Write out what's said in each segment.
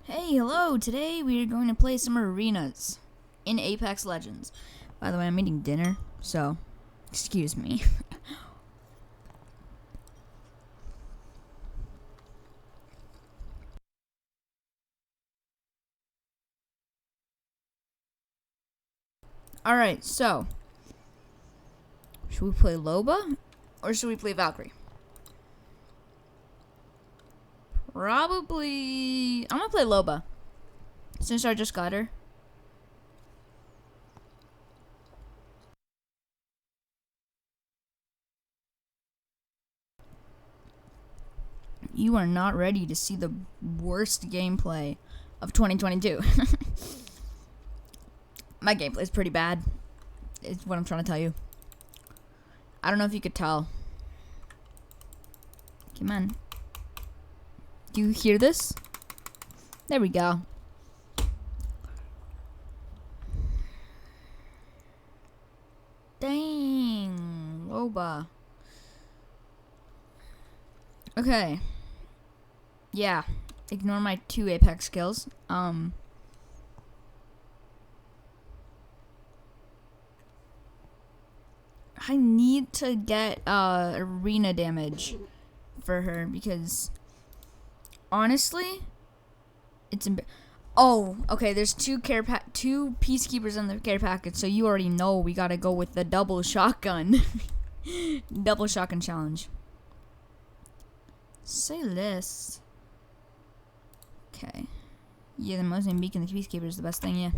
Hey, hello! Today we are going to play some arenas in Apex Legends. By the way, I'm eating dinner, so excuse me. Alright, so should we play Loba or should we play Valkyrie? Probably I'm gonna play Loba since I just got her. You are not ready to see the worst gameplay of 2022. My gameplay is pretty bad. Is what I'm trying to tell you. I don't know if you could tell. Come on. Do you hear this? There we go. Dang. Loba. Okay. Yeah. Ignore my 2 Apex skills. I need to get arena damage for her because honestly, it's oh, okay, there's two peacekeepers in the care package, so you already know we gotta go with the double shotgun. Double shotgun challenge. Say less. Okay. Yeah, the Muslim beacon, the peacekeeper is the best thing, yeah.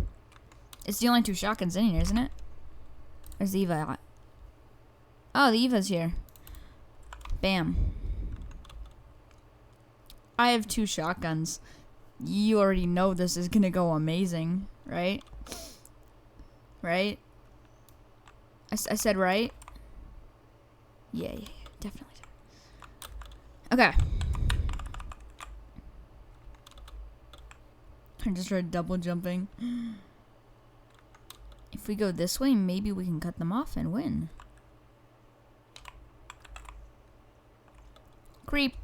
It's the only 2 shotguns in here, isn't it? Where's the Eva at? Oh, the Eva's here. Bam. I have 2 shotguns. You already know this is gonna go amazing, right? Right? I said right? Yeah, definitely. Okay. I just tried double jumping. If we go this way, maybe we can cut them off and win. Creep.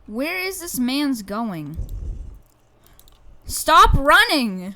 Where is this man's going? Stop running!